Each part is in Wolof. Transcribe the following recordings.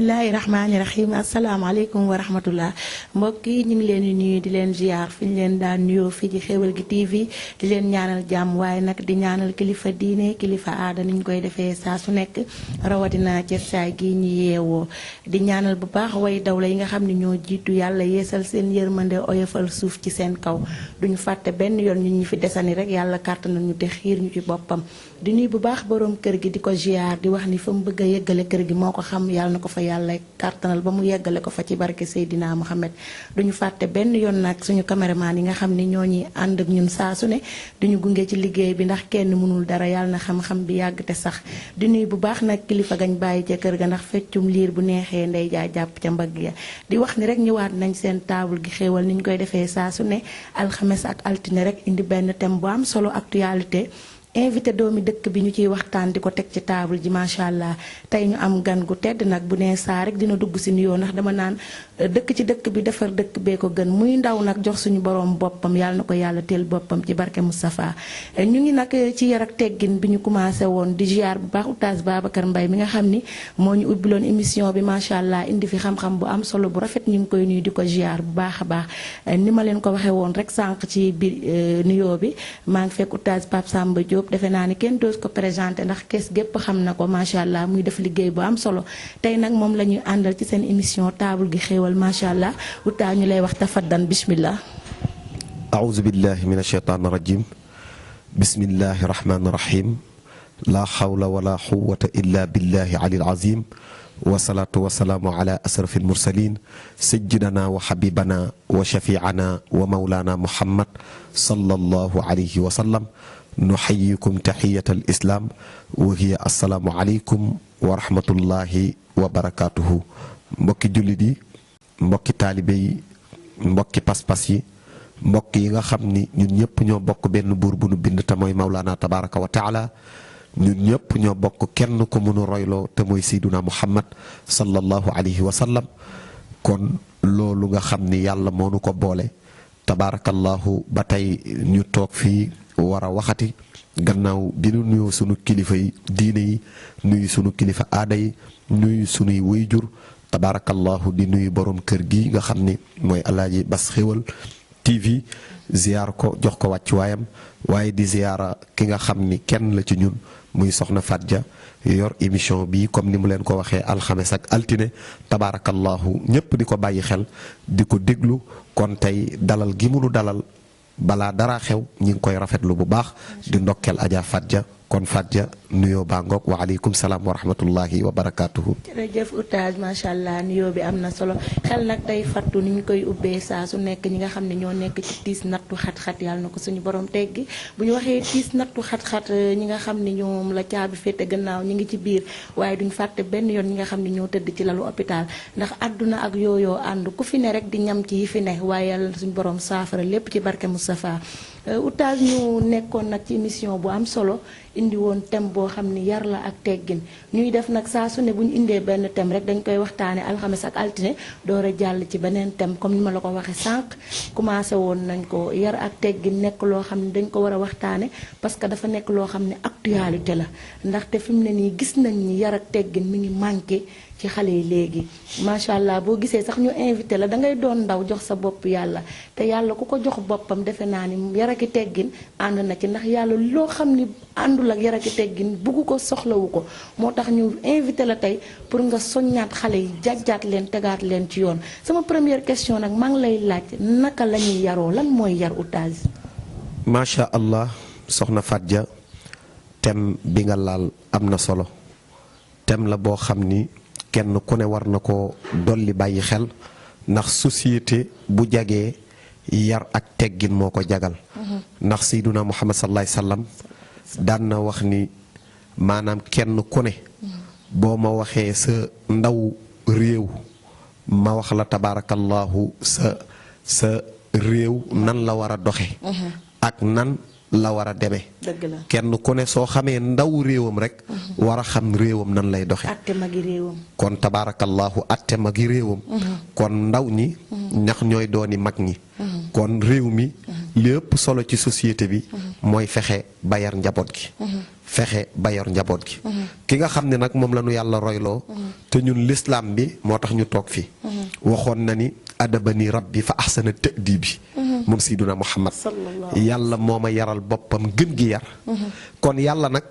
bismillahi rahmaani rahim asalaamaaleykum wa rahmatullah mbokk yi ñu ngi leen di nuyu di leen ziar fi ñu leen daan nuyoo fii ci Xéwal gi TV di leen ñaanal jàmm waaye nag di ñaanal kilifa diine kilifa aada ni ñu koy defee saa su nekk rawatina ci saay gi ñu yeewoo di ñaanal bu baax way dawla yi nga xam ne ñoo jiitu yàlla yeesal seen yërmande oyofal suuf ci seen kaw duñu fàtte benn yoon ñun ñu fi desani rek yàlla kàttanal ñu te xiir ñu ci boppam di nuyu bu baax borom kër gi di ko ziar di wax ni fa mu bëgg a yeggale kër gi moo ko xam yàlla na ko fa yàlla kàttanal ba mu yeggale ko fa ci barke Seydina Muhammad duñu fàtte benn yoon nag suñu caméraman yi nga xam ni ñoo ñuy ànd ak ñun saa su ne duñu gunge ci liggéey bi ndax kenn mënul dara yàlla na xam-xam bi yàgg te sax di nuyu bu baax nag kilifa gañ bàyyi ca kër ga ndax feccum liir bu neexee ndey jaa jàpp ca mbagg ya di wax ni rek ñëwaat nañ seen table gi xéewal ni ñu koy defee saa su ne alxames ak altine rek indi benn thème bu am solo actualité invité doomi dëkk bi ñu ciy waxtaan di ko teg ci table ji macha allah tey ñu am gan gu tedd nag bu nee saa rek dina dugg si nuyoo ndax dama naan dëkk ci dëkk bi defar dëkk bee ko gën muy ndaw nag jox suñu borom boppam yàlla na ko yàlla teel boppam ci barke Moustapha ñu ngi nag ci yar ak teggin bi ñu commencé woon di ziar bu baax oustaz Babacar Mbaye mi nga xam ni moo ñu ubbiloon émission bi macha allah indi fi xam-xam bu am solo bu rafet ñu ngi koy nuyu di ko ziar bu baax a baax ni ma leen ko waxee woon rek sànq ci biir nuyoo bi maa ngi fekk oustaz Pape Samba Diop defe naa ni kenn doos ko présenté ndax kees gépp xam na ko macha allah muy def liggéey bu am solo tey nag moom la ñuy àndal ci seen émission table gi xéewal macha allah utaa ñu lay wax tafaddan bismillah aouzu billahi min ashaytaan rajim bismillahi rahmaani rahim laa xawla wala quwwata illa billahi ali azim wasalaatu wasalaamu ala asrafi almursalin sayyidina wa habibana wa shafiana wa maulana muhammad sallallahu alayhi wa sallam nuxayikum taxiyat al islam wa hiya assalaamu aleykum wa rahmatullahi wa barakaatuhu mbokki jullit yi mbokki taalibe yi mbokki pas-pas yi mbokk yi nga xam ni ñun ñëpp ñoo bokk benn buur bu nu bind te mooy Mawlana tabaraka wa taala ñun ñëpp ñoo bokk kenn ko mënu royloo te mooy Seyduna Muhammad sallallahu alayhi wa sallam kon loolu nga xam ni yàlla moo nu ko boole tabarakallahu ba tey ñu toog fii war a waxati gannaaw bi nu nuyoo sunu kilifa yi diine yi nuyu sunu kilifa aada yi nuyu sunuy wayjur tabarakallahu di nuyu borom kër gi nga xam ni mooy Alaaji Bass Xéwal TV ziar ko jox ko wàccuwaayam waaye di ziara ki nga xam ni kenn la ci ñun muy soxna Fadja yor émission bi comme ni mu leen ko waxee alxames ak altine tabarakallahu ñëpp di ko bàyyi xel di ko déglu kon tey dalal gi munu dalal balaa dara xew ñi ngi koy rafetlu bu baax di ndokkeel Adja Fadja kon Fadja nuyoo baa ngoog wa aleykum salaam wa rahmatullahi wa barakaatuhu. jërëjëf oustaz macha allah nuyoo bi am na solo xel nag day fattu ni ñu koy ubbee saa su nekk ñi nga xam ne ñoo nekk ci tiis nattu xat-xat yàlla na ko suñu borom teggi bu ñu waxee tiis nattu xat-xat ñi nga xam ne ñoom la caabi féete gannaaw ñi ngi ci biir waaye duñ fàtte benn yoon ñi nga xam ne ñoo tëdd ci lalu hôpital ndax àdduna ak yooyoo ànd ku fi ne rek di ñam ci yi fi ne waaye yàlla na suñu borom saafara lépp ci barke Moustapha oustaz ñu nekkoon nag ci émission bu am solo indi woon thème boo xam ni yar la ak teggin ñuy def nag saa su ne bu ñu indee benn thème rek dañ koy waxtaane alxames ak altine door a jàll ci beneen thème comme ni ma la ko waxee sànq commencé woon nañ ko yar ak teggin nekk loo xam ne dañ ko war a waxtaane parce que dafa nekk loo xam ne actualité la ndaxte fi mu ne nii gis nañ ni yar ak teggin mi ngi manqué ci xale yi léegi macha allah boo gisee sax ñu invité la da ngay doon ndaw jox sa bopp yàlla te yàlla ku ko jox boppam defe naa ni yaraki teggin ànd na ci ndax yàlla loo xam ni àndul ak yaraki teggin bugg ko soxlawu ko moo tax ñu invité la tey pour nga soññaat xale yi jàjjaat leen tegaat leen ci yoon sama première question nag maa ngi lay laaj naka la ñuy yaroo lan mooy yar oustaz. macha allah soxna Fadja thème bi nga laal am na solo thème la boo xam ni kenn ku ne war na ko dolli bàyyi xel ndax société bu jagee yar ak teggin moo ko jagal ndax Seyduna Muhammad sallallahu alayhi wasallam daan na wax ni maanaam kenn ku ne boo ma waxee sa ndaw réew ma wax la tabarakallahu sa réew nan la war a doxe ak nan la war a demee kenn ku ne soo xamee ndaw réewam rek war a xam réewam nan lay doxe atte magi réewam kon tabarakallahu atte magi réewam kon ndaw ñi ñax ñooy dooni mag ñi kon réew mi lépp solo ci société bi mooy fexe ba yar njaboot gi fexe ba yor njaboot gi. ki nga xam ne nag moom la ñu yàlla royloo. te ñun lislaam bi moo tax ñu toog fi. waxoon na ni adabani rabbi fa ahsana ta'dibi. moom Seydina Muhammad. yàlla moo ma yaral boppam gën gi yar. kon yàlla nag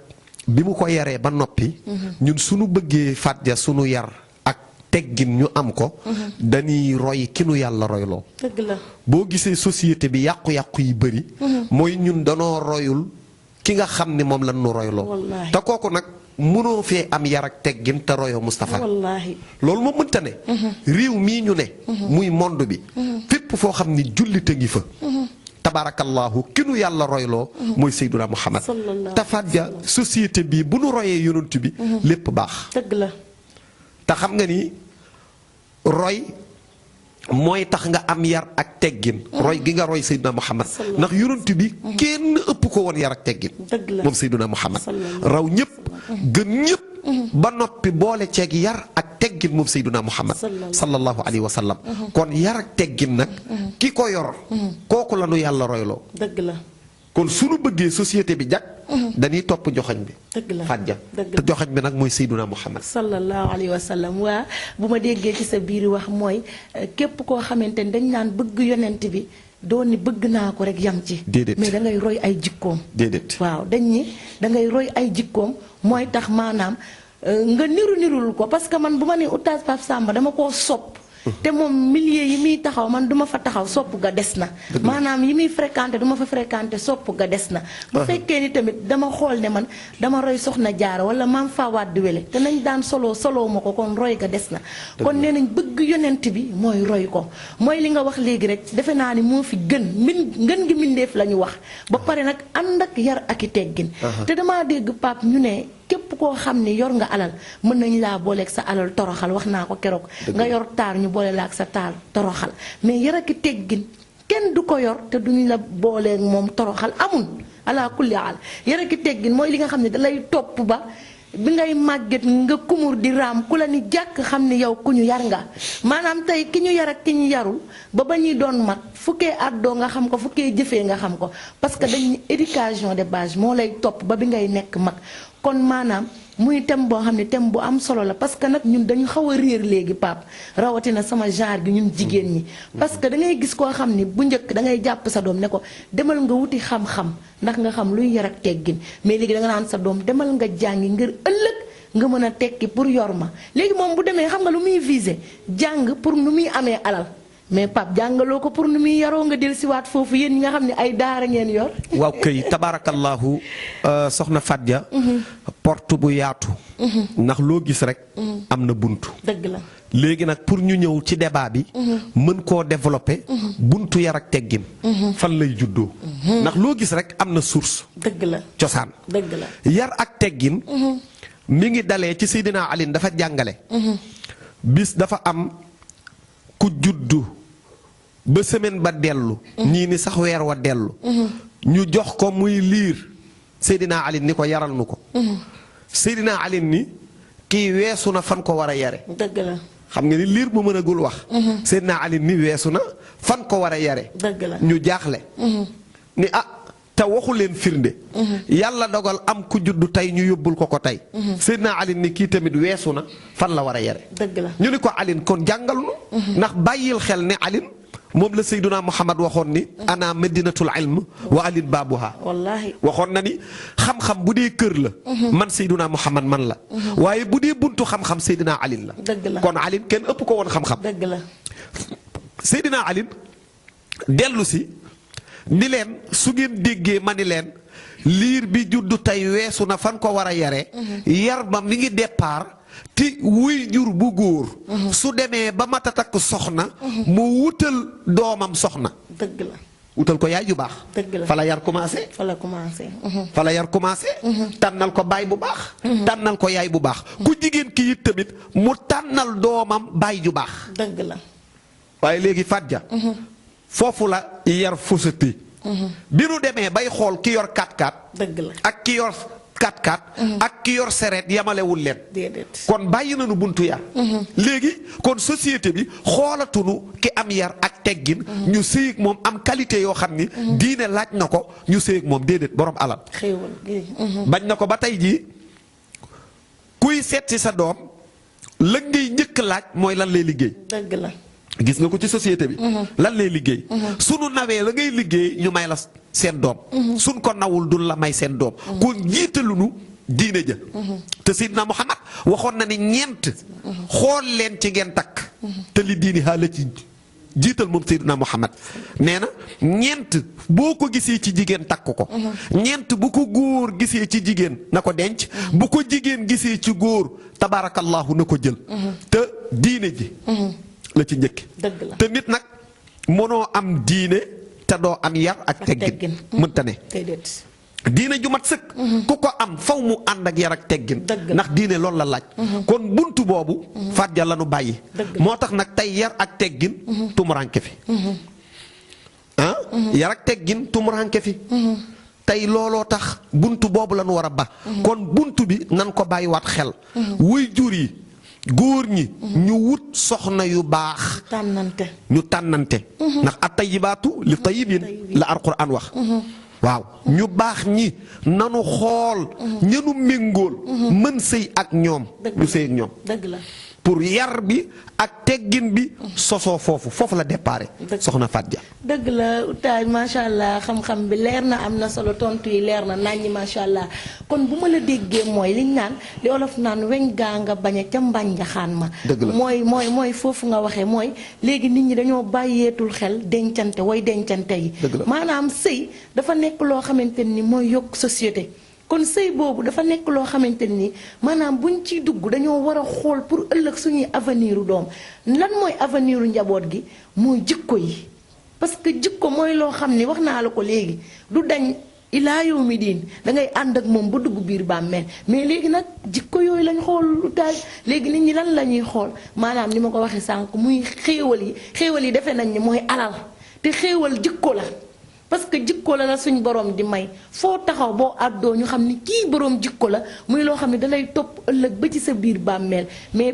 bi mu ko yaree ba noppi. ñun suñu bëggee fàtja sunu yar ak teggin ñu am ko. dañuy roy ki nu yàlla royloo. dëgg la boo gisee société bi yàqu-yàqu yi bëri. mooy ñun danoo royul ki nga xam ne moom la nu royloo. te kooku nag mënoo fee am yar ak teggin te royoo Moustapha. wallaahi loolu moom mënta ne. réew mii ñu ne. muy monde bi. fépp foo xam ni jullit a ngi fa. tabaarakallaahu ki nu yàlla royloo. mooy Seydina Muhammad. tafadja société bi bu nu royee yonent bi. lépp baax. dëgg la te xam nga ni roy mooy tax nga am yar ak teggin. roy gi nga roy Seydina Muhammad. ndax yonent bi kenn ëpp ko woon yar ak teggin. dëgg la moom Seydina Muhammad raw ñëpp gën ñëpp. ba noppi boole ceeg yar ak teggin moom Seydina Muhammad sallallahu alayhi wa sallam. kon yar ak teggin nag ki ko yor. kooku la nu yàlla royloo. dëgg la kon suñu bëggee société bi jag. dañuy topp joxañ bi. dëgg la fàjja dëgg te joxañ bi nag mooy Seydina Muhammad. sallallahu alayhi wa sallam waa bu ma déggee ci sa biir wax mooy képp koo xamante ni dañ naan bëgg yonent bi doon ni bëgg naa ko rek yam ci. déedéet mais da ngay roy ay jikkoom. déedéet waaw dañ ni da ngay roy ay jikkoom mooy tax maanaam nga nirul ko parce que man bu ma nee Oustaz Pape Samba dama koo sopp. te moom milieu yi muy taxaw man duma fa taxaw sopp ga des na. maanaam yi muy fréquenté duma fa fréquenté sopp ga des na. bu fekkee ni tamit dama xool ne man dama roy soxna jaara wala maam Fawade wele te nañ daan soloo ma ko kon roy ga des na. kon nee nañ bëgg yonent bi mooy roy ko mooy li nga wax léegi rek defe naa ni moo fi ngën gi mbindeef la ñu wax ba pare nag ànd ak yar ak i teggin. te damaa dégg Pape ñu ne. képp koo xam ni yor nga alal mën nañ laa booleeg sa alal toroxal wax naa ko keroog nga yor taar ñu boole la ak sa taar toroxal mais yar ak teggin kenn du ko yor te duñu la booleeg moom toroxal amul ala kulli haal yar ak teggin mooy li nga xam ne dalay topp ba bi ngay màgget nga kumur di raam ku la ni jàkk xam ni yow ku ñu yar nga maanaam tey ki ñu yar ak ki ñu yarul ba ñuy doon mag fukkee àddoo nga xam ko fukkee jëfee nga xam ko parce que dañ éducation de base moo lay topp ba bi ngay nekk mag kon maanaam muy thème boo xam ne thème bu am solo la parce que nag ñun dañu xaw a réer léegi Pape rawatina sama genre gi ñun jigéen ñi. parce que da ngay gis koo xam ni bu njëkk da ngay jàpp sa doom ne ko demal nga wuti xam-xam ndax nga xam luy yar ak teggin mais léegi da nga naan sa doom demal nga jàngi ngir ëllëg nga mën a tekki pour yor ma léegi moom bu demee xam nga lu muy viser jàng pour nu muy amee alal. mais Pape jàngaloo ko pour nu muy yaroo nga del siwaat foofu yéen ñi nga xam ne ay daara ngeen yor. waaw kay tabaarakallaahu soxna Fadja. porte bu yaatu. ndax loo gis rek. am na buntu. dëgg la léegi nag pour ñu ñëw ci débat bi. mën koo développer. buntu yar ak teggin. fan lay juddoo. ndax loo gis rek am na source. dëgg la cosaan. dëgg la yar ak teggin. mi ngi dalee ci Seydina Ali dafa jàngale. bis dafa am. ku juddu ba semaine ba dellu ñii ni sax weer wa dellu ñu jox ko muy liir Seydina Ali ni ko yaral nu ko Seydina Ali ni kii weesu na fan ko war a yare dëgg la xam nga ni liir bu mën a gul wax Seydina Ali ni weesu na fan ko war a yare dëgg la ñu jaaxle ni te waxu leen firnde yàlla dogal am ku juddu tey ñu yóbbul ko tey Seydina Ali ni kii tamit weesu na fan la war a yare dëgg la ñu ni ko Ali kon jàngal nu ndax bàyyil xel ne Ali moom la Seydina Muhammad waxoon ni ana madinatul ilm wa alin baabuha wallaahi waxoon na ni xam-xam bu dee kër la man Seydina Muhammad man la waaye bu dee buntu xam-xam Seydina Ali la dëgg la kon Ali kenn ëpp ko woon xam-xam dëgg la Seydina Ali dellu si ni leen su ngeen déggee ma ni leen liir bi juddu tey weesu na fan ko war a yare yar ba mi ngi départ ti wuy jur bu góor su demee ba mata takk soxna mu wutal doomam soxna dëgg la wutal ko yaay ju baax dëgg la fa la yar commencé fa la commencé fa la yar commencé tànnal ko baay bu baax tànnal ko yaay bu baax ku jigéen ki it tamit mu tànnal doomam baay ju baax dëgg la waaye léegi Fadja foofu la yar fausseté bi nu demee bay xool ki yor 4x4 dëgg la ak ki yor 4x4 ak ki yor sereet yamalewul leen déedéet. kon bàyyi nañu buntu yar léegi kon société bi xoolatunu ki am yar ak teggin ñu sëyig moom am qualité yoo xam ni diine laaj na ko ñu sëyig moom déedéet borom alal xéewal gi. bañ na ko ba tey jii kuy seet si sa doom la ngay njëkk laaj mooy lan lay liggéey dëgg la. gis nga ko ci société bi lan lay liggéey sunu nawee la ngay liggéey ñu may la seen doom suñ ko nawul dun la may seen doom kon jiitalunu diine ja te Seydina Muhammad waxoon na ni ñeent xool leen ci ngeen takk te li diini xaala ci jiital moom Seydina Muhammad nee na ñeent boo ko gisee ci jigéen takk ko ñeent bu ko góor gisee ci jigéen na ko denc bu ko jigéen gisee ci góor tabarakallahu na ko jël te diine ji la ci njëkk dëgg la. te nit nag mënoo am diine te doo am yar ak teggin mënta ne déedéet. diine ju mat sëkk ku ko am faw mu ànd ak yar ak teggin Dëgg la. ndax diine loolu la laaj kon buntu boobu fàjja la nu bàyyi Dëgg la. moo tax nag tey yar ak teggin tumuranke fi ah yar ak teggin tumuranke fi tey looloo tax buntu boobu la nu war a ba kon buntu bi nan ko bàyyiwaat xel wuy jur yi góor ñi ñu wut soxna yu baax tànnante. ñu tànnante ndax at-tayyibaatu li tayyibin la alquran wax waaw ñu baax ñi nanu xool ñenu méngool mën sëy ak ñoom ñu sëy ak ñoom dëgg la. pour yar bi ak teggin bi sosoo foofu la déparé soxna Fatou Dia dëgg la Oustaz macha allah xam-xam bi leer na am na solo tontu yi leer na naññi macha allah kon bu ma la déggee mooy liñ naan li olof naan weñ gaa nga bañe ca mbànjaxaan ma. dëgg la mooy foofu nga waxee mooy léegi nit ñi dañoo bàyyeetul xel dencante way dencante yi. dëgg la maanaam sëy dafa nekk loo xamante ni mooy yokk société. kon sëy boobu dafa nekk loo xamante ni maanaam buñ ciy dugg dañoo war a xool pour ëllëg suñuy avenir u doom lan mooy avenir u njaboot gi mooy jikko yi parce que jikko mooy loo xam ni wax naa la ko léegi du dañ ilaa yow mi diin dangay ànd ak moom ba dugg biir bàmmeel mais léegi nag jikko yooyu lañ xool taal léegi nit ñi lan la ñuy xool maanaam ni ma ko waxee sànq muy xéewal yi defe nañ ni mooy alal te xéewal jikko la parce que jikko la suñ borom di may foo taxaw boo àddoo ñu xam ni kii borom jikko la muy loo xam ne dalay topp ëllëg ba ci sa biir bàmmeel mais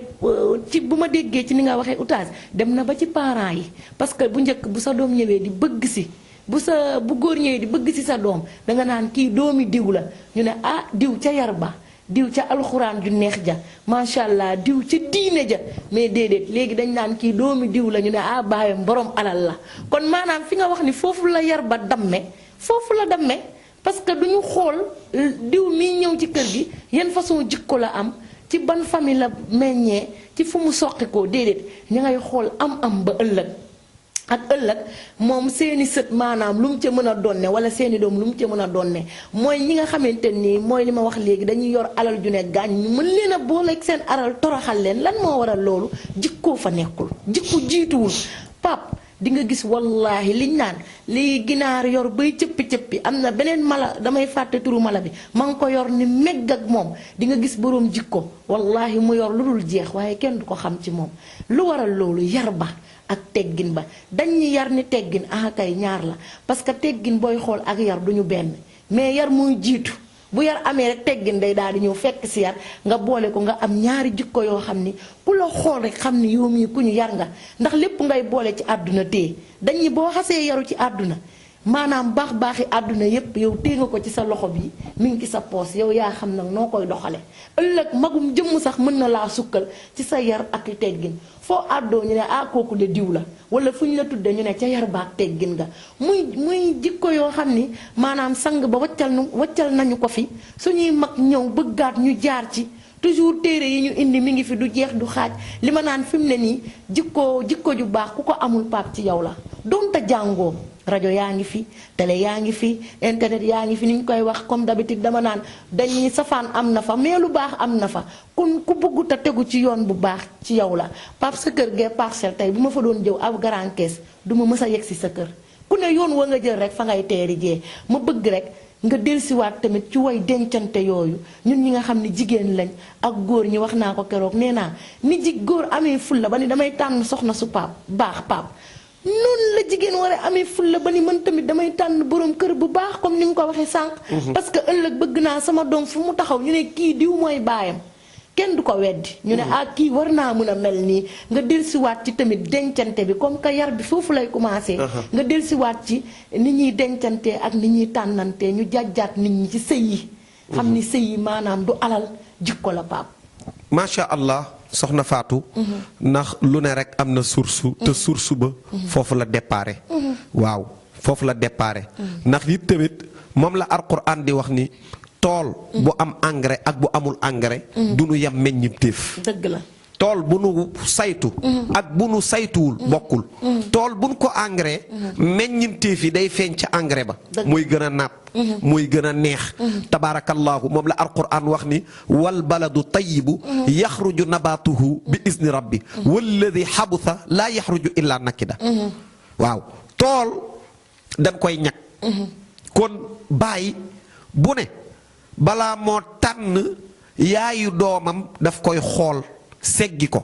ci bu ma déggee ci ni nga waxee Oustaz dem na ba ci parents yi parce que bu njëkk bu sa doom ñëwee di bëgg si bu góor ñëwee di bëgg si sa doom danga naan kii doomi diw la ñu ne ah diw ca yar ba diw ca alxuraan ju neex ja macha allah diw ca diine ja mais déedéet léegi dañ naan kii doomi diw la ñu ne ah baayam borom alal la kon maanaam fi nga wax ni foofu la yar ba damme foofu la damme parce que duñu xool diw miy ñëw ci kër gi yan façon jikko la am ci ban famille la meññee ci fu mu soqi koo déedéet ña ngay xool am ba ëllëg ak ëllëg moom seeni sët maanaam lu mu ca mën a donne wala seeni doom lu mu ca mën a donne mooy ñi nga xamante nii mooy li ma wax léegi dañuy yor alal ju ne gaañ ñu mën leen a booleeg seen alal toroxal leen lan moo waral loolu jikkoo fa nekkul jikko jiituwul pap di nga gis wallaahi liñ naan li ginaar yor bay cëppi-cëppi am na beneen mala damay fàtte turu mala bi ma ngi ko yor ni megg ak moom di nga gis boroom jikko wallaahi mu yor lu dul jeex waaye kenn du ko xam ci moom lu waral loolu yar ba ak teggin ba dañ ñi yar ni teggin ah kay ñaar la parce que teggin booy xool ak yar duñu benn mais yar muy jiitu bu yar amee rek teggin day daal di ñëw fekk si yar nga boole ko nga am ñaari jikko yoo xam ni ku la xool rek xam ni yow mii ku ñu yar nga ndax lépp ngay boole ci àdduna téye dañ ñi boo xasee yaru ci àdduna maanaam baaxi àdduna yépp yow téye nga ko ci sa loxo bi mi ngi ci sa poos yow yaa xam nag noo koy doxale ëllëg magum jëmm sax mën na laa sukkal ci sa yar ak teggin foo àddoo ñu ne ah kooku de diw la wala fu ñu la tudde ñu ne ca yar baak teggin nga muy jikko yoo xam ni maanaam sang ba waccal nañu ko fi suñuy mag ñëw bëggaat ñu jaar ci toujours téere yi ñu indi mi ngi fi du jeex du xaaj li ma naan fi mu ne nii jikko ju baax ku ko amul paap ci yow la donte jàngoo rajo yaa ngi fi télé yaa ngi fi internet yaa ngi fi ni ñu koy wax comme d'habitude dama naan dañuy safaan am na fa mais lu baax am na fa kun ku bëggut a tegu ci yoon bu baax ci yow la pap sa kër gee Parcelles tey bu ma fa doon jëw ab grand caisse du ma mës a yegg si sa kër ku ne yoon wa nga jël rek fa ngay teeri jee ma bëgg rek nga dellusiwaat tamit ci way dencante yooyu ñun ñi nga xam ne jigéen lañ ak góor ñi wax naa ko keroog nee naa ni góor amee ful la ba ni damay tànn soxna su paap baax paap noonu la jigéen war a amee fulla ba ni man tamit damay tànn borom kër bu baax comme ni nga ko waxee sànq. parce que ëllëg bëgg naa sama doom fu mu taxaw ñu ne kii diw mooy baayam kenn du ko weddi. ñu ne kii war naa mën a mel nii nga dellusiwaat ci tamit dencante bi comme que yar bi foofu lay commencé. nga dellusiwaat ci ni ñuy dencante ak ni ñuy tànnante ñu jàjjaat nit ñi ci sëy yi. xam ni sëy yi maanaam du alal jikko la Pape. macha allah soxna Fatou. ndax lu ne rek am na source. te source ba. foofu la déparé. waaw foofu la déparé. ndax it tamit moom la alquran di wax ni tool bu am engrais ak bu amul engrais. du nu yem meññeef. dëgg la. tool bu nu saytu. ak bu nu saytuwul bokkul. tool bu nu ko engrais. meññeef yi day feeñ ca engrais ba. muy gën a naat. muy gën a neex. tabaarakallaahu moom la alquran wax ni wal baladu tayyibu yaxruju nabaatuhu bi izni rabbi walladi xabusa laa yaxruju illaa nakida. waaw tool dañ koy ñag. kon bàyyi bu ne balaa moo tànn yaayu doomam daf koy xool. seggi ko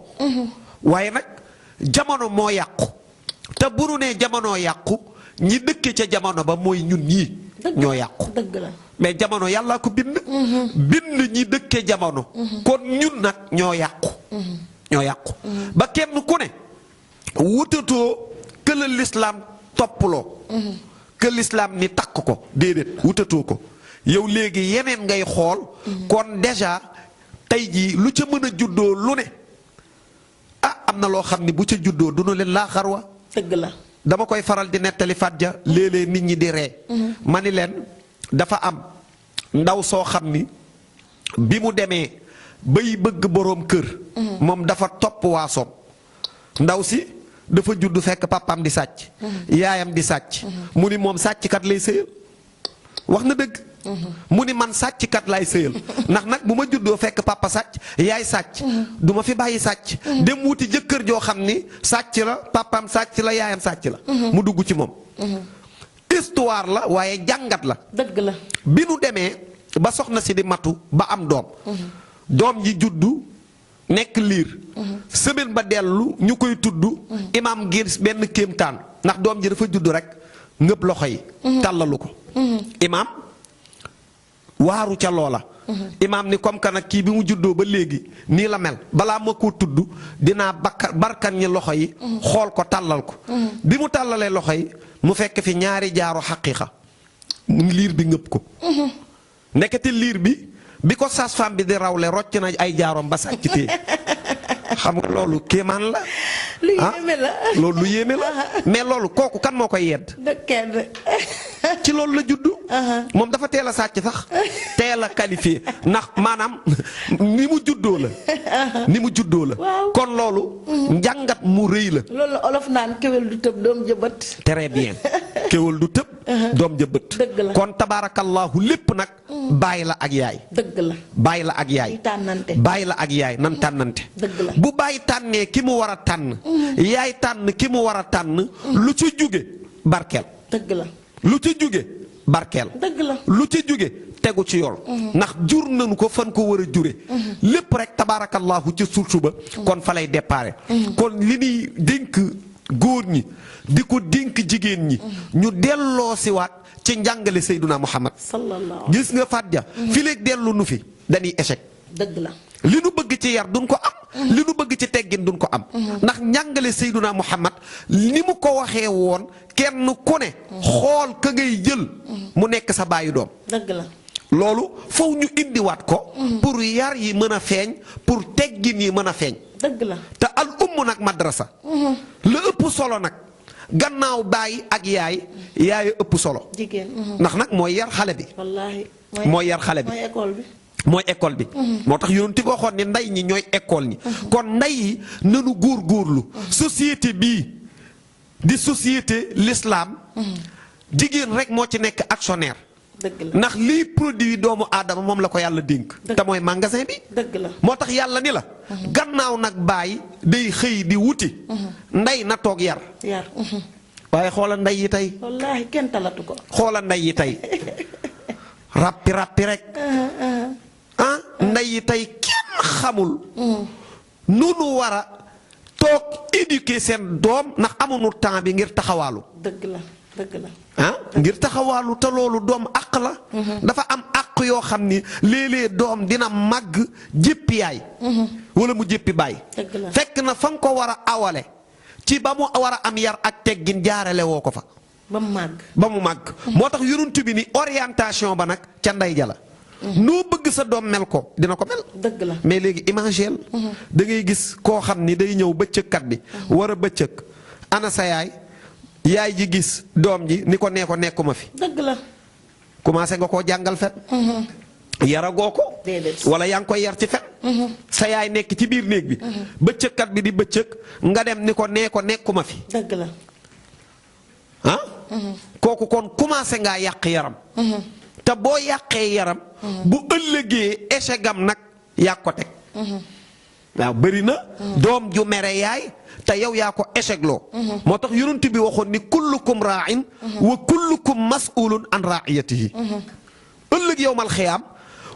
waaye nag jamono moo yàqu te bu nu nee jamono yàqu ñi dëkke ca jamono ba mooy ñun ñii ñoo yàqu dëgg la mais jamono yàllaa ko bind bind ñi dëkke jamono kon ñun nag ñoo yàqu ñoo yàqu ba kenn ku ne wutatoo këla lislaam topploo que lislaam ni takk ko déedéet wutatoo ko yow léegi yeneen ngay xool kon déjà tey jii lu ca mën a juddoo lu ne am na loo xam ni bu ca juddoo du nu leen laa xarwa. dëgg la dama koy faral di nettali Fadja léeg-léeg nit ñi di ree. ma ni leen dafa am ndaw soo xam ni bi mu demee bay bëgg boroom kër. moom dafa topp waasoom ndaw si dafa judd fekk papaam di sàcc. yaayam di sàcc. mu ni moom sàcckat lay sëyal wax na dëgg. mu ni man sàcckat laay sëyal ndax nag bu ma juddoo fekk papa sàcc yaay sàcc du ma fi bàyyi sàcc dem wuti jëkkër joo xam ni sàcc la papaam sàcc la yaayam sàcc la mu dugg ci moom histoire la waaye jàngat la dëgg la bi nu demee ba soxna si di matu ba am doom doom ji juddu nekk liir semaine ba dellu ñu koy tudd imaam ngir benn kéemtaan ndax doom ji dafa juddu rek ngëb loxo yi tàllalu ko imaam waaru ca loola imaam ni comme que nag kii bi mu juddoo ba léegi nii la mel balaa ma koo tudd dinaa barkan ñi loxo yi xool ko tàllal ko bi mu tàllalee loxo yi mu fekk fi ñaari jaaro xaqiiqa liir bi ngëb ko nekkati liir bi ko sage-femme bi di rawle rocc na ay jaaroom ba sàcc tee xam nga loolu kéemaan la lu yéeme la loolu lu yéeme la mais loolu kooku kan moo koy yedd ci loolu la juddu moom dafa teel a sàcc sax teel a qualifié ndax maanaam ni mu juddoo la ni mu juddoo la kon loolu njàngat mu rëy la loolu la olof naan kéwél du tëb doom jëbët très bien kéwél du tëb doom jëbët kon tabaarakallaahu lépp nag bàyyi la ak yaay dëgg la bàyyi la ak yaay bàyyi la ak yaay nan tànnante bu bàyyi tànnee ki mu war a tànn yaay tànn ki mu war a tànn lu ci jóge barkeel dëgg la lu ci jóge barkeel dëgg la lu ci jóge tegu ci yool ndax jur nañu ko fan ko war a jure lépp rek tabaarakallaahu ci sursu ba kon fa lay déparé kon li ñuy dénk góor ñi di ko dénk jigéen ñi ñu delloo siwaat ci njàngale Seyduna Muhammad gis nga Fadja fi léegi dellu nu fi dañuy échec dëgg la li nu bëgg ci yar duñ ko am li nu bëgg ci teggin duñ ko am ndax njàngale Seyduna Muhammad ni mu ko waxee woon kenn ku ne xool ka ngay jël mu nekk sa baayu doom dëgg la loolu foofu ñu indiwaat ko pour yar yi mën a feeñ pour teggin yi mën a feeñ dëgg la te al umm nag madrasa la ëpp solo nag gannaaw baay ak yaay ëpp solo jigéen ndax nag mooy yar xale bi wallaahi mooy yar xale bi mooy école bi moo tax yonent bi waxoon ni ndey ñi ñooy école ñi kon ndey yi nanu góorgóorlu société bii di société l'islam jigéen rek moo ci nekk actionnaire ndax lii produit doomu aadama moom la ko yàlla dénk te mooy magasin bi dëgg la moo tax yàlla ni la gannaaw nag baay day xëy di wuti ndey na toog yar waaye xoola ndey yi tey wallaahi kenn talatu ko xoola ndey yi tey rappi rek ndey yi tey kenn xamul nu nu war a toog éduquer seen doom ndax amuñu temps bi ngir taxawaalu. dëgg la dëgg la. ah ngir taxawaalu te loolu doom àq la. dafa am àq yoo xam ni léeg-léeg doom dina màgg jéppi yaay. wala mu jéppi baay. dëgg la fekk na fa nga ko war a awale ci ba mu war a am yar ak teggin jaarale woo ko fa. ba mu màgg. ba mu màgg. moo tax yonent bi ni orientation ba nag ca ndey ja la. noo bëgg sa doom mel ko dina ko mel. dëgg la mais léegi imageel da ngay gis koo xam ni day ñëw bëccëgkat bi. war a bëccëg ana sa yaay. yaay ji gis doom ji ni ko nee ko nekkuma fi. dëgg la. commencé nga koo jàngal fen. yaragoo ko. déedéet wala yaa ngi koy yar ci fen. sa yaay nekk ci biir néeg bi. bëccëgkat bi di bëccëg nga dem ni ko nee ko nekkuma fi. dëgg la. ah. kooku kon commencé ngaa yàq yaram. te boo yàqee yaram. bu ëllëgee échec am nag yaa ko teg. waaw bëri na. doom ju mere yaay. te yow yaa ko échec loo. moo tax yonent bi waxoon ni kullukum raa'in wa kullukum mas'ulun an ra'iyatihi. ëllëg yowmal xiyaam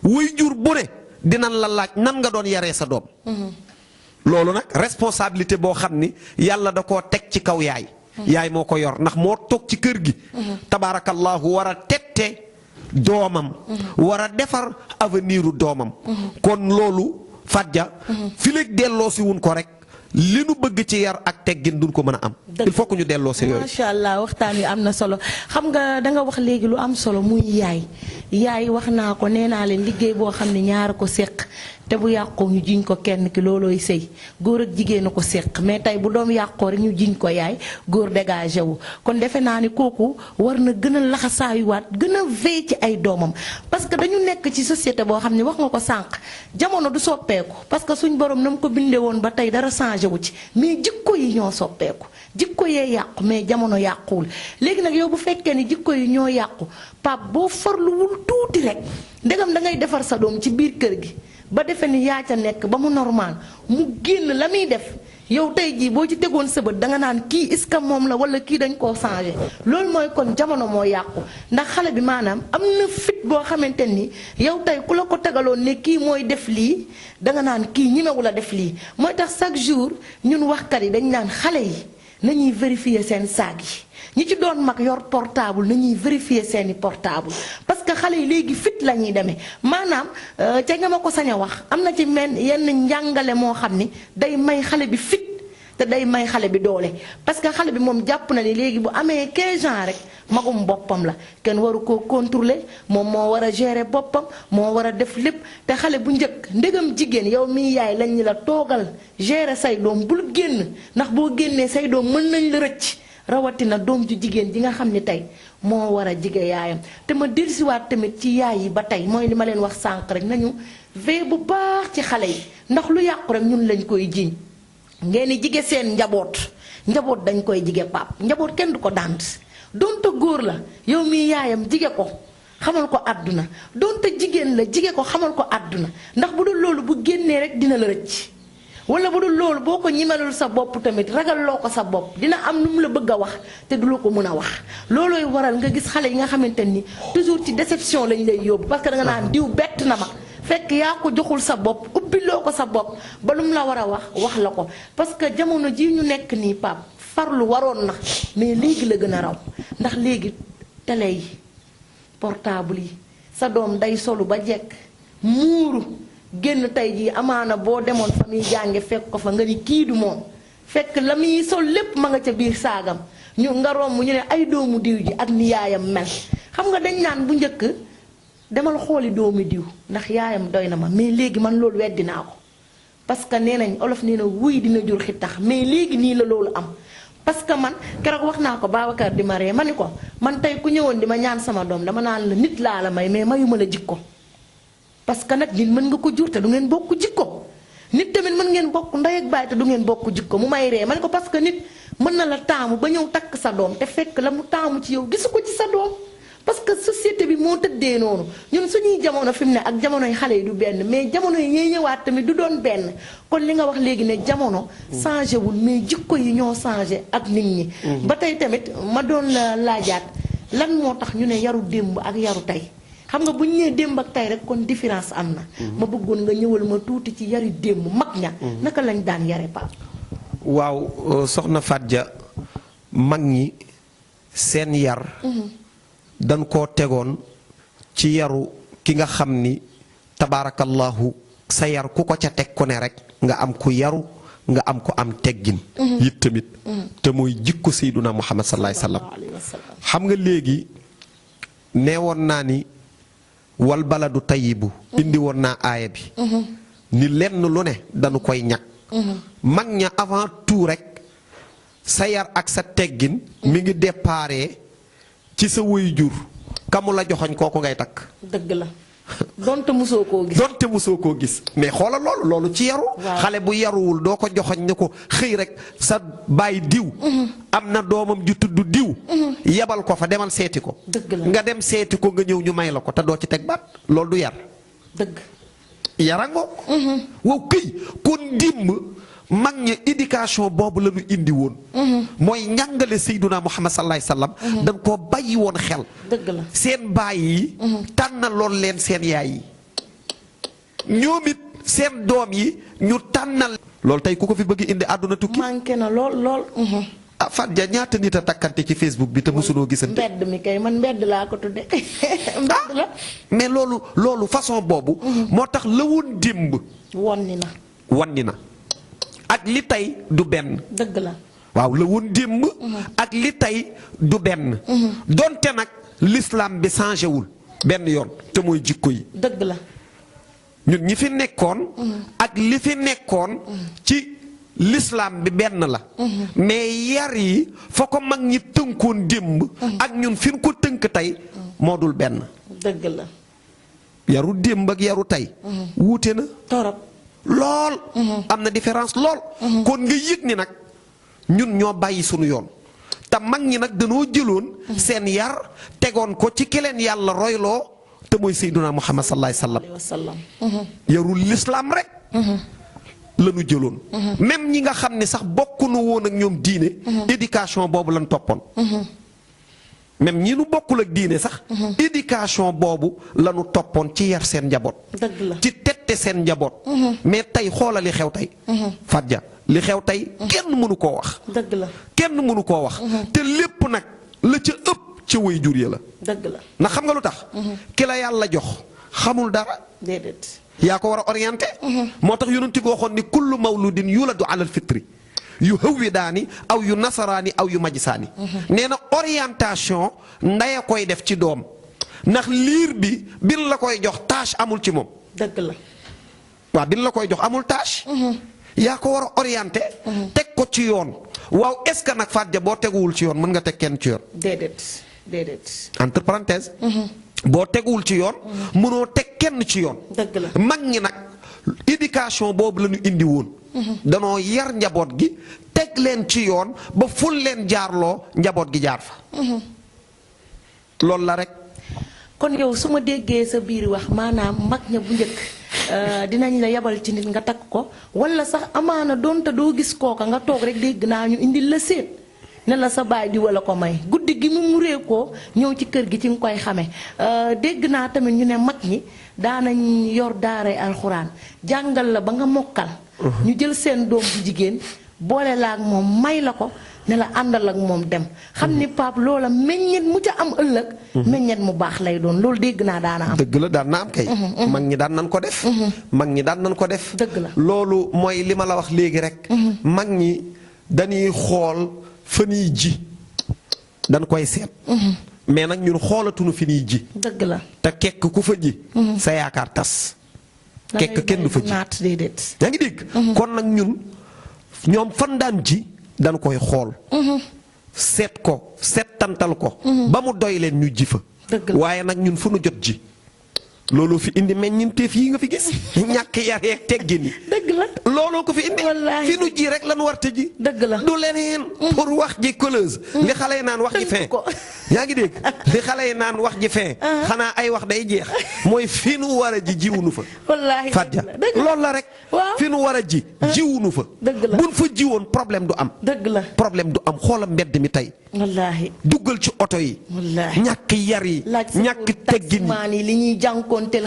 wuy jur bu ne dinañ la laaj nan nga doon yaree sa doom. loolu nag responsabilité boo xam ni yàlla da koo teg ci kaw yaay. yaay moo ko yor ndax moo toog ci kër gi. tabaarakallahu war a tette doomam. war a defar avenir u doomam. kon loolu fajja. fi léegi delloo si wun ko rek. li nu bëgg ci yar ak teggin duñ ko mën a am. il faut que ñu delloo si yooyu. macha allah waxtaan wi am na solo xam nga danga wax léegi lu am solo muy yaay yaay wax naa ko nee naa leen liggéey boo xam ne ñaar ko séq te bu yàqoo ñu jiñ ko kenn ki loolooy sëy góor ak jigéen a ko séq mais tey bu doom yàqoo rek ñu jiñ ko yaay góor dégagé wu. kon defe naa ni kooku war na gën a laxasaayuwaat gën a veille ci ay doomam parce que dañu nekk ci société boo xam ne wax nga ko sànq jamono du soppeeku parce que suñ borom na mu ko bindee woon ba tey dara changé wu ci mais jikko yi ñoo soppeeku jikko yee yàqu mais jamono yàquwul léegi nag yow bu fekkee ni jikko yi ñoo yàqu pap boo farluwul tuuti rek ndegam da ngay defar sa doom ci biir kër gi ba defe ni yaa ca nekk ba mu normal mu génn la muy def yow tey jii boo ci tegoon sa bët danga naan kii est-ce que moom la wala kii dañ koo changé loolu mooy kon jamono moo yàqu ndax xale bi maanaam am na fit boo xamante ni yow tey ku la ko tegaloon ne kii mooy def lii danga naan kii ñemewu la def lii mooy tax chaque jour ñun waxkat yi dañ naan xale yi nañuy vérifier seen saag yi ñi ci doon mag yor portable nañuy vérifier seeni portable parce que xale yi léegi fit la ñuy demee maanaam ca nga ma ko sañ a wax am na ci yenn njàngale moo xam ni day may xale bi fit te day may xale bi doole parce que xale bi moom jàpp na ni léegi bu amee 15 ans rek magum boppam la kenn waru koo contrôler moom moo war a gérer boppam moo war a def lépp te xale bu njëkk ndegam jigéen yow mii yaay lañ ñu la toogal gérer say doom bul génn ndax boo génnee say doom mën nañ la rëcc rawatina doom ju jigéen ji nga xam ni tey moo war a jige yaayam te ma dellusiwaat tamit ci yaay yi ba tey mooy li ma leen wax sànq rek nañu veille bu baax ci xale yi ndax lu yàqu rek ñun lañ koy jiiñ ngeen di jige seen njaboot dañ koy jige pap njaboot kenn du ko dànd donte góor la yow mii yaayam jige ko xamal ko àdduna donte jigéen la jige ko xamal ko àdduna ndax bu dul loolu bu génnee rek dina la rëcc wala bu dul loolu boo ko ñimelul sa bopp tamit ragalloo ko sa bopp dina am nu mu la bëgg a wax te du la ko mën a wax loolooy waral nga gis xale yi nga xamante ni toujours ci déception lañ lay yóbbu parce que da nga naan diw bett na ma fekk yaa ko joxul sa bopp ubbiloo ko sa bopp ba lu mu la war a wax la ko parce que jamono ji ñu nekk nii pap farlu waroon na mais léegi la gën a raw ndax léegi télé yi portable yi sa doom day solu ba jekk muuru génn tey jii amaana boo demoon fa muy jànge fekk ko fa nga ni kii du moom fekk la muy sol lépp ma nga ca biir saagam ñu nga romb ñu ne ay doomu diw ji ak ni yaayam mel xam nga dañ naan bu njëkk demal xooli doomu diw ndax yaayam doy na ma mais léegi man loolu weddi naa ko parce que nee nañ olof nee na wuy dina jur xitax mais léegi nii la loolu am parce que man keroog wax naa ko Babacar di ma ree ma ni ko man tey ku ñëwoon di ma ñaan sama doom dama naan la nit laa la may mais mayuma la jikko parce que nag nit mën nga ko jur te du ngeen bokk jikko nit tamit mën ngeen bokk ndey ak baay te du ngeen bokk jikko mu may ree ma ni ko parce que nit mën na la taamu ba ñëw takk sa doom te fekk la mu taamu ci yow gisu ko ci sa doom parce que société bi moo tëddee noonu ñun suñuy jamono fi mu ne ak jamonoy xale yi du benn mais jamono yi ñuy ñëwaat tamit du doon benn kon li nga wax léegi ne jamono changé wul mais jikko yi ñoo changé ak nit ñi ba tey tamit ma doon la laajaat lan moo tax ñu ne yaru démb ak yaru tey xam nga bu ñu nee démb ak tey rek kon différence am na ma bëggoon nga ñëwal ma tuuti ci yari démb mag ña naka lañ daan yare Pape waaw soxna Fadja mag ñi seen yar dañ koo tegoon ci yaru ki nga xam ni tabaarakallahu sa yar ku ko ca teg ku ne rek nga am ku yaru nga am ko am teggin it tamit te mooy jikko Seyduna Muhammad sallallahu alayhi wa sallam xam nga léegi nee woon naa ni wal baladu tayyibu indi woon naa aaya bi ni lenn lu ne dañu koy ñag mag ña avant tout rek sa yar ak sa teggin mi ngi déparé ci sa waajur kamu la joxoñ kooku ngay takk dëgg la donte mosoo koo gis mais xoolal loolu ci yaru xale bu yaruwul doo ko joxoñ ne ko xëy rek sa baay diw am na doomam ju tudd diw yebal ko fa demal seeti ko nga dem seeti ko nga ñëw ñu may la ko te doo ci teg baat loolu du yar dëgg yarangoo wow këy kon dimb mag ña éducation boobu la ñu indi woon mooy njàngale Seyduna Muhammad sallallahu alayhi wasallam dañ koo bàyyi woon xel dëgg la seen baay yi tànnaloon leen seen yaay yi ñoom it seen doom yi ñu tànnal loolu tey ku ko fi bëgg indi àdduna tukki manqué na lool ah Fadja ñaata nit a takkante ci Facebook bi te mosunoo gisante mbedd mi kay man mbedd laa ko tudde mbedd la mais loolu façon boobu moo tax la woon démb wonni na ak li tey du benn dëgg la waaw la woon démb ak li tey du benn donte nag l'islam bi changé wul benn yoon te mooy jikko yi dëgg la ñun ñi fi nekkoon ak li fi nekkoon ci l'islam bi benn la mais yar yi fa ko mag ñi tënkoon démb ak ñun fi ñu ko tënk tey moo dul benn dëgg la yaru démb ak yaru tey wuute na torop lool am na différence lool kon nga yëg ni nag ñun ñoo bàyyi sunu yoon te mag ñi nag dañoo jëloon seen yar tegoon ko ci keleen yàlla royloo te mooy Seyduna Muhammad sallallahu alayhi wa sallam yarul l'islam rek la ñu jëloon même ñi nga xam ne sax bokkunu woon ak ñoom diine éducation boobu lañ toppoon même ñi nu bokkul ak diine sax éducation boobu la ñu toppoon ci yar seen njaboot ci tette seen njaboot mais tey xoolal li xew tey Fadja li xew tey kenn mënu koo wax dëgg la kenn mënu koo wax te lépp nag la ca ëpp ca way jur ya la dëgg la ndax xam nga lu tax ki la yàlla jox xamul dara déedéet yaa ko war a orienté moo tax yonent bi waxoon ni kullu mawludin yuladu alal fitri yu hawwidaani aw yu nasaraani aw yu majsaani nee na orientation ndaya koy def ci doom ndax liir bi bin la koy jox tâche amul ci moom dëgg la waaw bin la koy jox amul tâche yaa ko war a orienté teg ko ci yoon waaw est-ce que nag Fadja boo teguwul ci yoon mën nga teg kenn ci yoon déedéet entre parenthèse boo teguwul ci yoon mënoo teg kenn ci yoon dëgg la mag ñi nag éducation boobu la ñu indi woon danoo yar njaboot gi teg leen ci yoon ba ful leen jaarloo njaboot gi jaar fa loolu la rek kon yow su ma déggee sa biir wax maanaam mag ña bu njëkk dinañ la yabal ci nit nga takk ko wala sax amaana doonte doo gis kooka nga toog rek dégg naa ñu indil la séet ne la sa baay di wala ko may guddi gi mu muree ko ñëw ci kër gi ci nga koy xamee dégg naa tamit ñu ne mag ñi daanañ yor daaray alxuraan jàngal la ba nga mokkal ñu jël seen doom bu jigéen boole la ak moom may la ko ne la àndal ak moom dem xam ni Pape loola meññet mu ca am ëllëg meññet mu baax lay doon loolu dégg naa daana am dëgg la daan na am kay mag ñi daan nañ ko def mag ñi daan nañ ko def dëgg la loolu mooy li ma la wax léegi rek mag ñi dañuy xool fa ñuy ji dañ koy seet mais nag ñun xoolatuñu fi ñuy ji dëgg la te kekk ku fa ji sa yaakaar tas kekk kenn du fa ji naat déedéet yaa ngi dégg kon nag ñun ñoom fan daan ji dañ koy xool seet ko seetantal ko ba mu doy leen ñu ji fa waaye nag ñun fu nu jot ji looloo fi indi meññinteef yi nga fi gis ñàkk yar yeeg teggin yi dëgg la looloo ko fi indi fi nu ji rek lan warte ji dëgg la du leneen pour wax ji colleuse li xale yi naan wax ji fin yaa ngi dégg li xale yi naan wax ji fin xanaa ay wax day jeex mooy fi nu war a ji jiwunu fa wallaahi Fadja loolu la rek fi nu war a ji jiwunu fa dëgg la buñ fa jiwoon problème du am dëgg la problème du am xoola mbedd mi tey wallaahi duggal ci oto yi. wallaahi ñàkk yar yi. ñàkk teggin taximaan yi li ñuy jànkoonteel.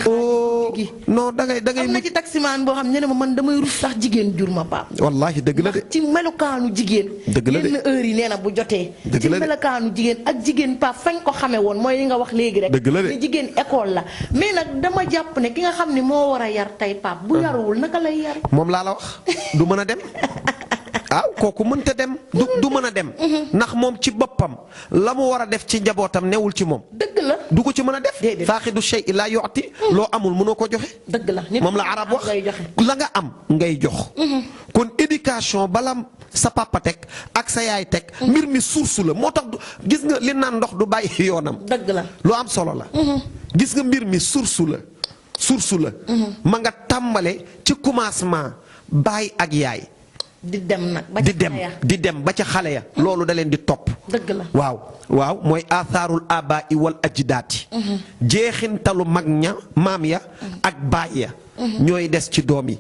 gi non da ngay am na ci taximaan boo xam ne ma man damay rus sax jigéen jur ma paap. wallaahi dëgg la de. ci melokaanu jigéen. dëgg la de yenn heure yi nee na bu jotee. dëgg ci la de melokaanu jigéen ak jigéen paap fañ ko xamee woon mooy li nga wax léegi rek. dëgg la de ni jigéen école la mais nag dama jàpp ne ki nga xam ne moo war a yar tey paap bu yaruwul naka lay yar. moom laa la wax du mën a dem. kooku mënta dem du mën a dem. ndax moom ci boppam la mu war a def ci njabootam newul ci moom. dëgg la du ko ci mën a def. déedéet faaxidu shay laa yu'ti loo amul mënoo ko joxe. dëgg la moom la arab wax la nga am ngay jox. kon éducation bala sa papa teg ak sa yaay teg. mbir mi source la moo tax gis nga li naan ndox du bàyyi yoonam. dëgg la lu am solo la. gis nga mbir mi source la. ma nga tàmbale ci commencement baay ak yaay. di dem nag di dem ba ca xale ya. loolu da leen di topp. dëgg la waaw mooy athaarul abaa'i wal ajdaati. jeexintalu mag ña maam ya ak baay ya. ñooy des ci doom yi.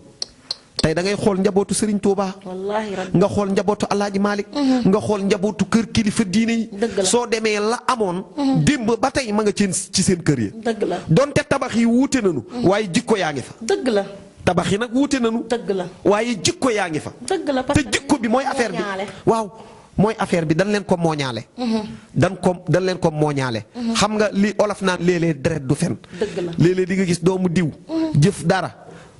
tey da ngay xool njabootu Serigne Touba. wallaahi nga xool njabootu El Hadj Malick. nga xool njabootu kër kilifa diine yi. soo demee la amoon. démb ba tey ma nga ci seen kër yi. dëgg la donte tabax yi wuute nañu. waaye jikko yaa ngi fa. dëgg la. tabax yi nag wuute nañu. dëgg la waaye jikko yaa ngi fa. dëgg la te jikko bi mooy affaire bi waaw mooy affaire bi dañ leen ko mooñaale. dañ leen ko mooñaale. xam nga li olof naan léeg-léeg deret du fen. dëgg la léeg-léeg di nga gis doomu diw. jëf dara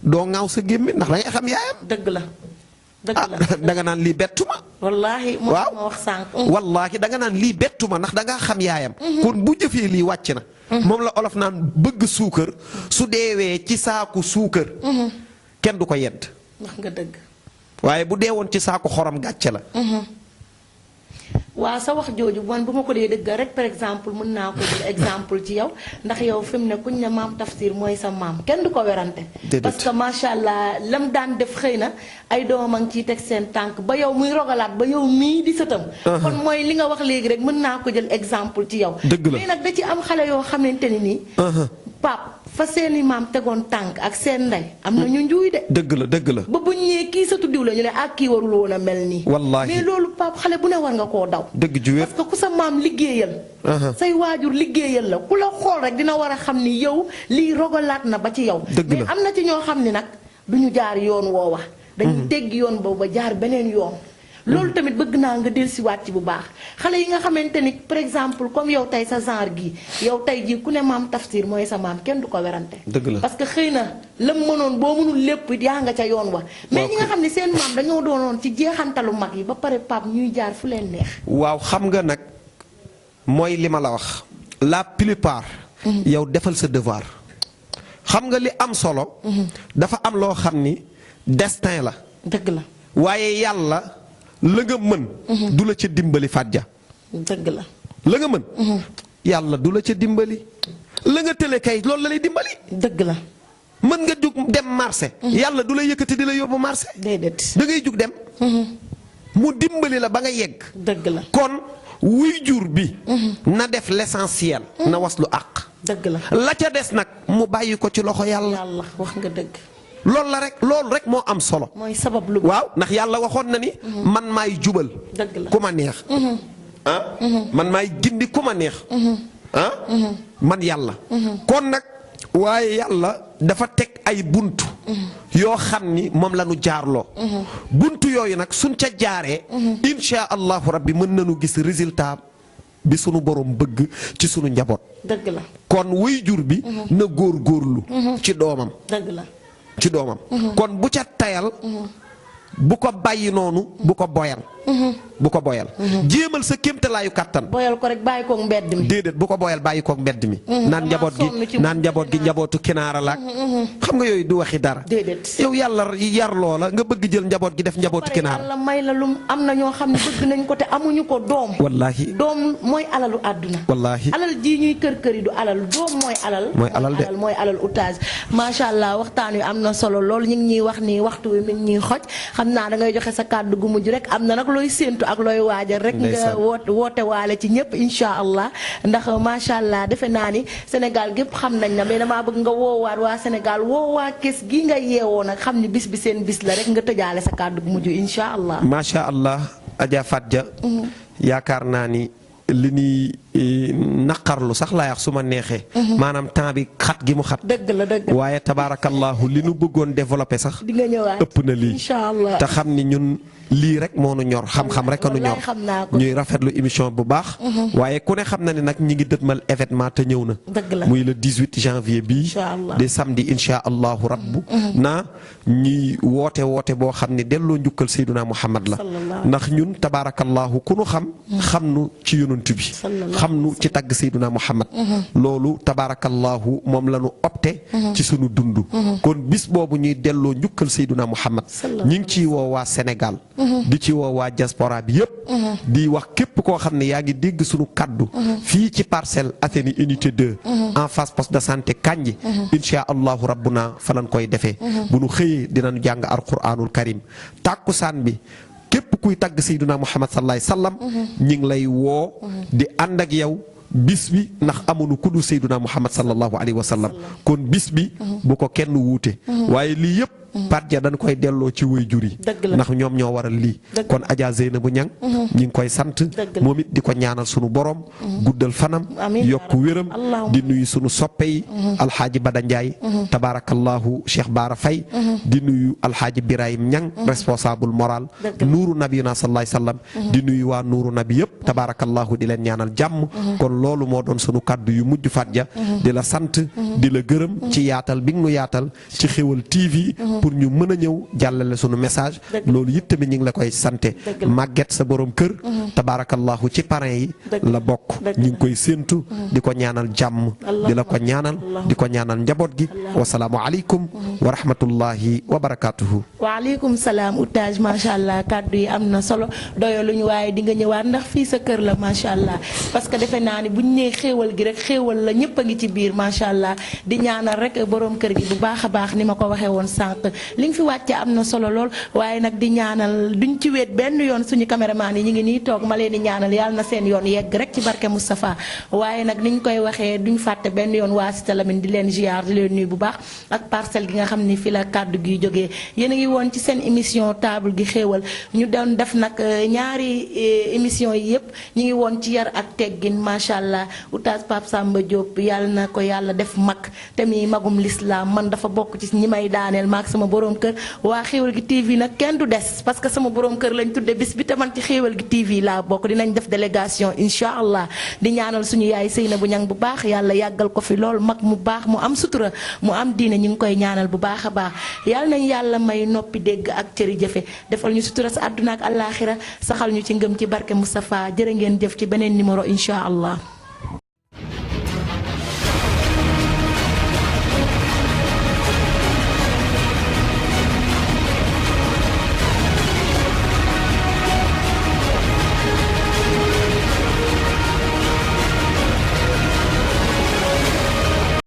doo ŋaaw sa gémmi ndax da ngay xam yaayam. dëgg la da nga naan lii bettu ma. wallaahi moo ma wax sànq. wallaahi da nga naan lii bettu ma ndax da ngaa xam yaayam. kon bu jëfee lii wàcc na. moom la olof naan bëgg suukar su deewee ci saaku suukar. kenn du ko yedd. wax nga dëgg. waaye bu deewoon ci saaku xorom gàcce la. waaw sa wax jooju man bu ma ko dee dëgg rek par exemple mën naa ko jël exemple ci yow ndax yow fi mu ne kuñ ne maam Tafsir mooy sa maam kenn du ko werante. parce que macha allah lam daan def xëy na ay doomam a ngi ciy teg seen tànk ba yow muy rogalaat ba yow mii di sëtam. kon mooy li nga wax léegi rek mën naa ko jël exemple ci yow. dëgg la mais nag da ci am xale yoo xamante ni nii. Pape fa seeni maam tegoon tànk ak seen ndey am na ñu njuuy de. dëgg la. ba bu ñu ñëwee kii sa tuddiw la ñu ne ak kii warul woon a mel nii. wallaahi mais loolu Pape xale bu ne war nga koo daw. dëgg ju wér parce que ku sa maam liggéeyal. say waajur liggéeyal la ku la xool rek dina war a xam ni yow lii rogalaat na ba ci yow. mais am na ci ñoo xam ni nag du ñu jaar yoon woowa. dañuy teggi yoon boobu ba jaar beneen yoon. loolu tamit bëgg naa nga dellusiwaat ci bu baax xale yi nga xamante ni par exemple comme yow tey sa genre gi yow tey jii ku ne maam Tafsir mooy sa maam kenn du ko werante. dëgg la parce que xëy na lam mënoon boo mënul lépp it yaa nga ca yoon wa. mais ñi nga xam ne seen maam dañoo doonoon ci jeexantalu mag yi ba pare Pape ñuy jaar fu leen neex. waaw xam nga nag mooy li ma la wax la plupart. yow defal sa devoir. xam nga li am solo. dafa am loo xam ni destin la. dëgg la waaye yàlla. la nga mën. du la ca dimbali fàjja. dëgg la. la nga mën. yàlla du la ca dimbali. la nga tële kay loolu la lay dimbali. dëgg la. mën nga jug dem marché. yàlla du la yëkkati di la yóbbu marché. déedéet da ngay jug dem. mu dimbali la ba nga yegg. dëgg la kon wuy jur bi. na def l'essentiel. na waslu àq. dëgg la la ca des nag mu bàyyi ko ci loxo yàlla. yàlla wax nga dëgg. loolu rek moo am solo. mooy sabab lu. waaw ndax yàlla waxoon na ni. man maay jubal. dëgg la ku ma neex. man maay gindi ku ma neex. man yàlla. kon nag waaye yàlla dafa teg ay buntu. yoo xam ni moom la ñu jaarloo. buntu yooyu nag suñ ca jaaree. insha allahu rabbi mën nañu gis résultat bi sunu borom bëgg ci sunu njaboot. dëgg la kon wuy jur bi. na góorgóorlu. ci doomam. dëgg la. ci doomam kon bu ca tayal bu ko bàyyi noonu bu ko boyal jéemal sa kéemtalaayu kàttan boyal ko rek bàyyi koog mbedd mi déedéet bu ko boyal bàyyi koog mbedd mi naan njaboot gi njabootu kinaara laak xam nga yooyu du waxi dara déedéet yow yàlla yar loola nga bëgg jël njaboot gi def njabootu kinaara yàlla may la lum am na ñoo xam ne bëgg nañ ko te amuñu ko doom wallaahi doom mooy alalu àdduna wallaahi alal ji ñuy kër yi du alal doom mooy alal outage macha allah waxtaan wi am na solo lool ñu ngi ñuy wax ni waxtu wi mi ngi ñuy xoj xam naa da ngay joxe sa kàddu gu mujj rek am na nag looy séentu ak looy waajal rek nga woote waale ci ñëpp insha allah ndax macha allah defe naa ni Sénégal gépp xam nañ na mais damaa bëgg nga woowaat waa Sénégal woowaa kees gi nga yeewoo nag xam ni bis bi seen bis la rek nga tëjaale sa kàddu gu mujj insha allah. macha allah Adja Fadja yaakaar naa ni li ñuy naqarlu sax laa wax su ma neexee. maanaam temps bi xat gi mu xat. dëgg la dëgg waaye tabaarakallahu li nu bëggoon développé sax. di nga ñëwaat ëpp na lii incha allah te xam ni ñun lii rek moo nu ñor xam-xam rek a nu ñor. ñuy rafetlu émission bu baax. waaye ku ne xam na ne nag ñi ngi dëtmal événement te ñëw na. dëgg la muy le 18 janvier bii. di samedi incha allahu rabbu na ñuy woote boo xam ne delloo njukkal Seyduna Muhammad la. ndax ñun tabaarakallahu ku nu xam. xam nu ci yonent bi. xam nu ci tagg Seyduna Muhammad loolu tabaarakallahu moom la nu opté ci sunu dund kon bis boobu ñuy delloo njukkal Seyduna Muhammad ñi ngi ciy woo waa Sénégal di ci woo waa diaspora bi yëpp di wax képp koo xam ne yaa ngi dégg sunu kaddu fii ci Parcelles Assainies unité 2 en face poste de santé Kandji insha allahu rabbuna fa lañ koy defee bu nu xëyee dinañu jàng alquranul karim tàkkusaan bi képp kuy tagg Seydina Muhammad sallallahu alayhi wasallam ñi ngi lay woo di ànd ak yow bis bi ndax amuñu ku dul Seydina Muhammad sallallahu alayhi wasallam kon bis bi bu ko kenn wuute waaye lii yëpp Fadja dañ koy delloo ci waajur yi ndax ñoom ñoo waral lii kon Adja Zeynabu Ñang ñi ngi koy sant moom it di ko ñaanal sunu borom guddal fanam yokku wéram di nuyu sunu soppe yi alxaaji Bada Ndiaye tabarakallahu Cheikh Bara Faye di nuyu alxaaji Birahim Ñang responsable moral nuuru nabiyuna sallallahu alayhi wasallam di nuyu waa nuuru nabi yëpp tabarakallahu di leen ñaanal jàmm kon loolu moo doon sunu kaddu yu mujj Fadja di la sant di la gërëm ci yaatal bi nga nu yaatal ci Xéwal TV pour ñu mën a ñëw jàllale sunu message loolu it tamit ñu ngi la koy sante Maguette sa borom kër tabaarakallahu ci parrain yi la bokk ñu ngi koy séentu di ko ñaanal jàmm di la ko ñaanal di ko ñaanal njaboot gi wasalaamu aleykum wa rahmatullahi wa barakatuhu waaleykum salaam oustaz macha allah kaddu yi am na solo doyaluñu waaye di nga ñëwaat ndax fii sa kër la macha allah parce que defe naa ni buñ nee xéewal gi rek xéewal la ñëpp a ngi ci biir macha allah di ñaanal rek borom kër gi bu baax a baax ni ma ko waxee woon sànq li nga fi wàcce am na solo lool waaye nag di ñaanal duñ ci wéet benn yoon suñu caméraman yi ñu ngi nii toog ma leen di ñaanal yàlla na seen yoon yegg rek ci barke Moustapha waaye nag niñ koy waxee duñ fàtte benn yoon waa Cité Lamine di leen ziar di leen nuyu bu baax ak parcelle gi nga xam ni fi la kàddu gi jógee yéen a ngi woon ci seen émission table gi xéewal ñu doon def nag ñaari émission yi yëpp ñu ngi woon ci yar ak teggin macha allah oustaz Pape Samba Diop yàlla na ko yàlla def mag te mi magum l'islam man dafa bokk ci ñi may daaneel maag sama borom kër waa Xéwal gi TV nag kenn du des parce que sama borom kër lañ tudde bis bi te man ci Xéwal gi TV laa bokk dinañ def délégation incha allah di ñaanal suñu yaay Seynabou Niang bu baax yàlla yàggal ko fi lool mag mu baax mu am sutura mu am diine ñu ngi koy ñaanal bu baax a baax yàlla nañ yàlla may noppi dégg ak cëri jëfe defal ñu sutura sa àdduna ak àllaaxira saxal ñu ci ngëm ci barke Moustapha jërë ngeen jëf ci beneen numéro incha allah